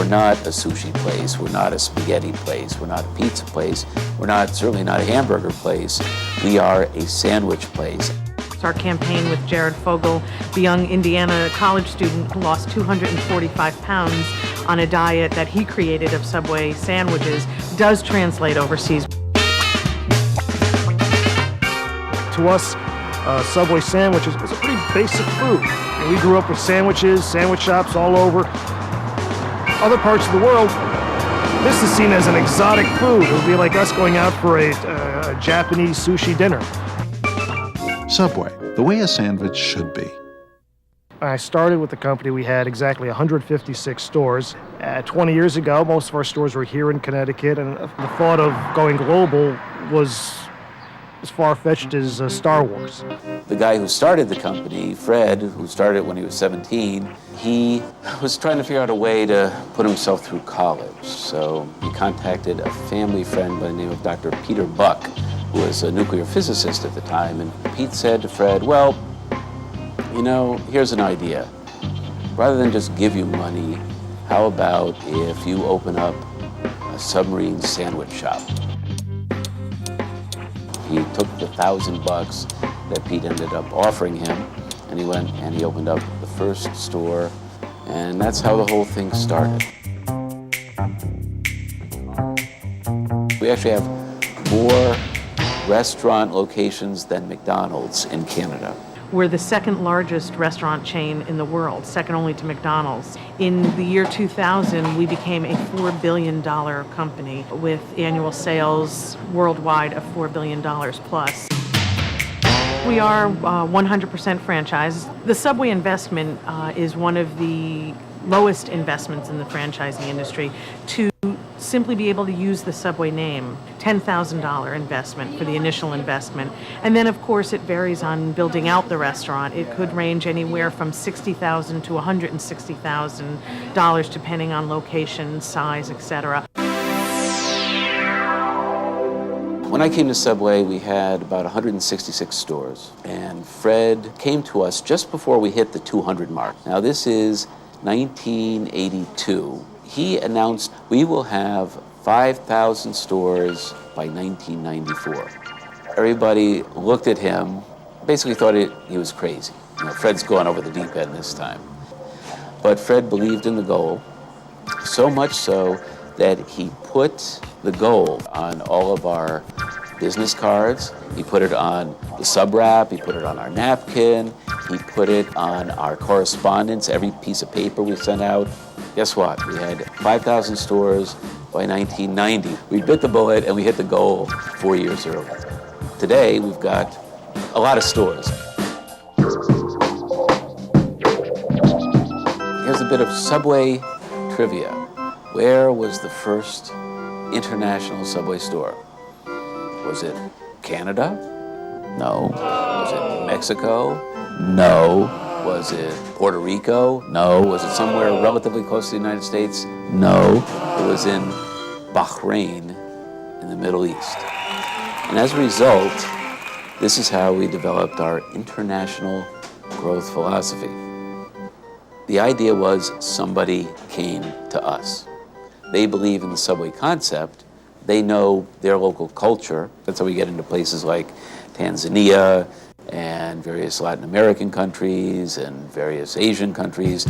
We're not a sushi place, we're not a spaghetti place, we're not a pizza place, we're certainly not a hamburger place. We are a sandwich place. It's our campaign with Jared Fogle, the young Indiana college student who lost 245 pounds on a diet that he created of Subway sandwiches, does translate overseas. To us, Subway sandwiches is a pretty basic food. We grew up with sandwiches, sandwich shops all over. Other parts of the world, this is seen as an exotic food. It would be like us going out for a Japanese sushi dinner. Subway, the way a sandwich should be. When I started with the company, we had exactly 156 stores. 20 years ago, most of our stores were here in Connecticut, and the thought of going global was as far-fetched as Star Wars. The guy who started the company, Fred, who started it when he was 17, he was trying to figure out a way to put himself through college. So he contacted a family friend by the name of Dr. Peter Buck, who was a nuclear physicist at the time. And Pete said to Fred, well, you know, here's an idea. Rather than just give you money, how about if you open up a submarine sandwich shop? He took the $1,000 that Pete ended up offering him, and he went and he opened up the first store, and that's how the whole thing started. We actually have more restaurant locations than McDonald's in Canada. We're the second largest restaurant chain in the world, second only to McDonald's. In the year 2000, we became a $4 billion company with annual sales worldwide of $4 billion plus. We are 100% franchised. The Subway investment is one of the lowest investments in the franchising industry. To simply be able to use the Subway name, $10,000 investment for the initial investment. And then, of course, it varies on building out the restaurant. It could range anywhere from $60,000 to $160,000, depending on location, size, etc. When I came to Subway, we had about 166 stores, and Fred came to us just before we hit the 200 mark. Now, this is 1982. He announced we will have 5,000 stores by 1994. Everybody looked at him, basically thought he was crazy. You know, Fred's gone over the deep end this time. But Fred believed in the goal, so much so that he put the goal on all of our business cards. He put it on the sub wrap, he put it on our napkin, he put it on our correspondence, every piece of paper we sent out. Guess what? We had 5,000 stores by 1990. We bit the bullet and we hit the goal 4 years early. Today, we've got a lot of stores. Here's a bit of Subway trivia. Where was the first international Subway store? Was it Canada? No. Was it Mexico? No. Was it Puerto Rico? No. Was it somewhere relatively close to the United States? No. It was in Bahrain in the Middle East. And as a result, this is how we developed our international growth philosophy. The idea was somebody came to us. They believe in the Subway concept. They know their local culture. That's how we get into places like Tanzania and various Latin American countries and various Asian countries.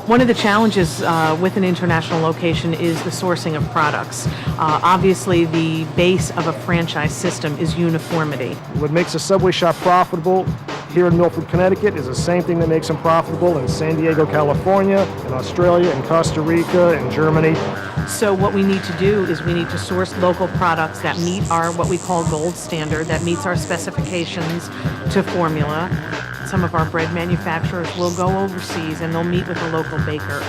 One of the challenges with an international location is the sourcing of products. Obviously, the base of a franchise system is uniformity. What makes a Subway shop profitable here in Milford, Connecticut is the same thing that makes them profitable in San Diego, California, in Australia, in Costa Rica, in Germany. So what we need to do is we need to source local products that meet our what we call gold standard, that meets our specifications to formula. Some of our bread manufacturers will go overseas and they'll meet with a local baker.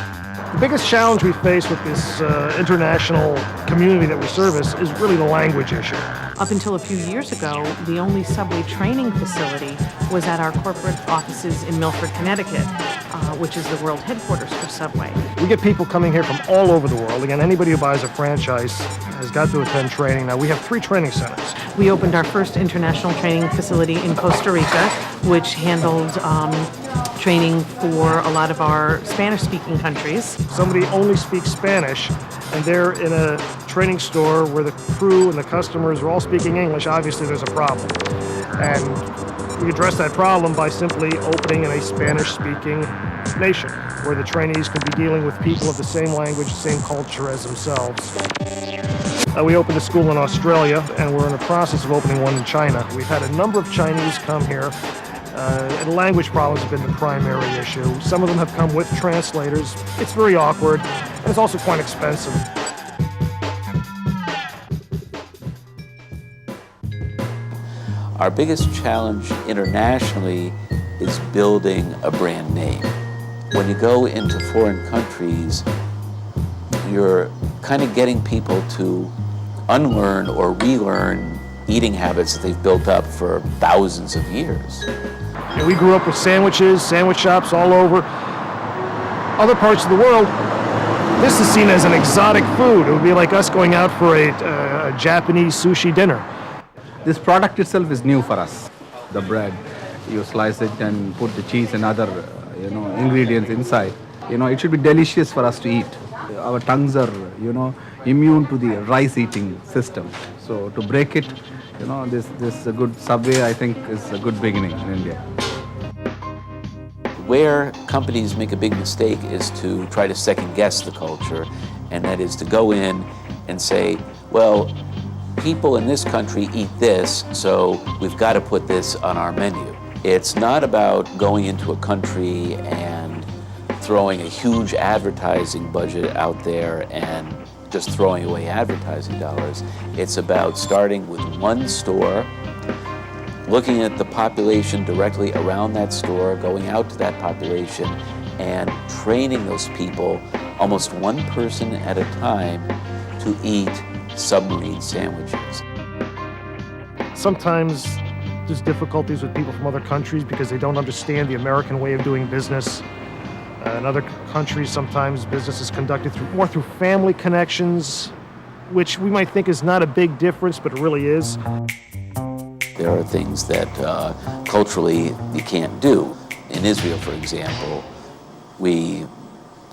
The biggest challenge we face with this international community that we service is really the language issue. Up until a few years ago, the only Subway training facility was at our corporate offices in Milford, Connecticut. which is the world headquarters for Subway. We get people coming here from all over the world. Again, anybody who buys a franchise has got to attend training. Now, we have 3 training centers. We opened our first international training facility in Costa Rica, which handled training for a lot of our Spanish-speaking countries. Somebody only speaks Spanish, and they're in a training store where the crew and the customers are all speaking English. Obviously, there's a problem. And we address that problem by simply opening in a Spanish-speaking nation, where the trainees can be dealing with people of the same language, same culture as themselves. We opened a school in Australia, and we're in the process of opening one in China. We've had a number of Chinese come here, and language problems have been the primary issue. Some of them have come with translators. It's very awkward, and it's also quite expensive. Our biggest challenge internationally is building a brand name. When you go into foreign countries, you're kind of getting people to unlearn or relearn eating habits that they've built up for thousands of years. We grew up with sandwiches, sandwich shops all over. Other parts of the world, this is seen as an exotic food. It would be like us going out for a Japanese sushi dinner. This product itself is new for us. The bread, you slice it and put the cheese and other ingredients inside. It should be delicious for us to eat. Our tongues are, immune to the rice eating system. So to break it, this a good Subway, I think, is a good beginning in India. Where companies make a big mistake is to try to second guess the culture, and that is to go in and say, well, people in this country eat this, so we've got to put this on our menu. It's not about going into a country and throwing a huge advertising budget out there and just throwing away advertising dollars. It's about starting with one store, looking at the population directly around that store, going out to that population, and training those people, almost one person at a time, to eat submarine sandwiches. Sometimes there's difficulties with people from other countries because they don't understand the American way of doing business. In other countries, sometimes business is conducted more through family connections, which we might think is not a big difference, but it really is. There are things that culturally you can't do. In Israel, for example, we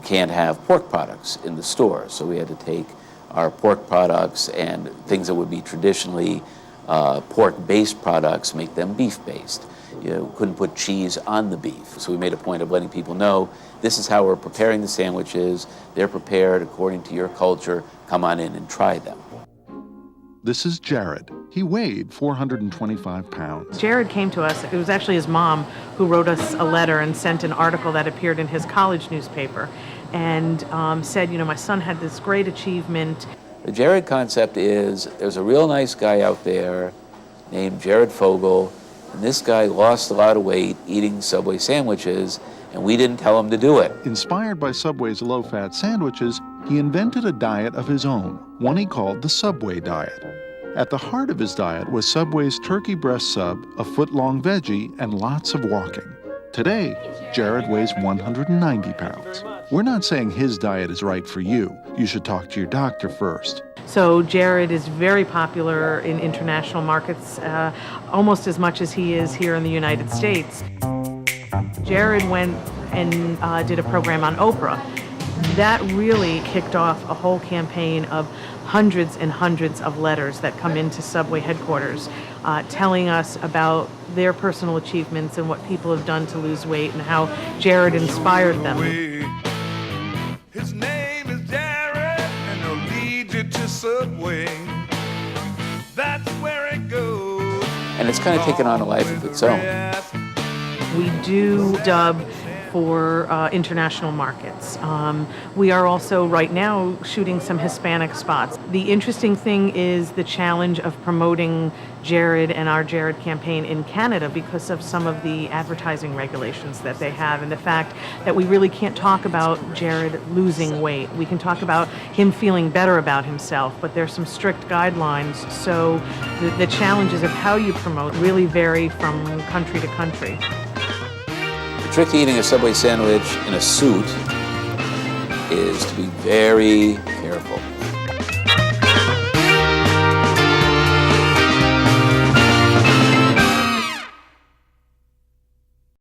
can't have pork products in the store, so we had to take our pork products and things that would be traditionally pork-based products, make them beef-based. Couldn't put cheese on the beef. So we made a point of letting people know, this is how we're preparing the sandwiches. They're prepared according to your culture. Come on in and try them. This is Jared. He weighed 425 pounds. Jared came to us. It was actually his mom who wrote us a letter and sent an article that appeared in his college newspaper and said, my son had this great achievement. The Jared concept is there's a real nice guy out there named Jared Fogle, and this guy lost a lot of weight eating Subway sandwiches, and we didn't tell him to do it. Inspired by Subway's low-fat sandwiches, he invented a diet of his own, one he called the Subway diet. At the heart of his diet was Subway's turkey breast sub, a foot-long veggie, and lots of walking. Today, Jared weighs 190 pounds. We're not saying his diet is right for you. You should talk to your doctor first. So Jared is very popular in international markets, almost as much as he is here in the United States. Jared went and did a program on Oprah. That really kicked off a whole campaign of hundreds and hundreds of letters that come into Subway headquarters telling us about their personal achievements and what people have done to lose weight and how Jared inspired them. His name is Jared, and he'll lead you to Subway. That's where it goes. And it's kind of taken on a life of its own. We do dub for international markets. We are also right now shooting some Hispanic spots. The interesting thing is the challenge of promoting Jared and our Jared campaign in Canada because of some of the advertising regulations that they have and the fact that we really can't talk about Jared losing weight. We can talk about him feeling better about himself, but there's some strict guidelines. So the challenges of how you promote really vary from country to country. The trick to eating a Subway sandwich in a suit is to be very careful.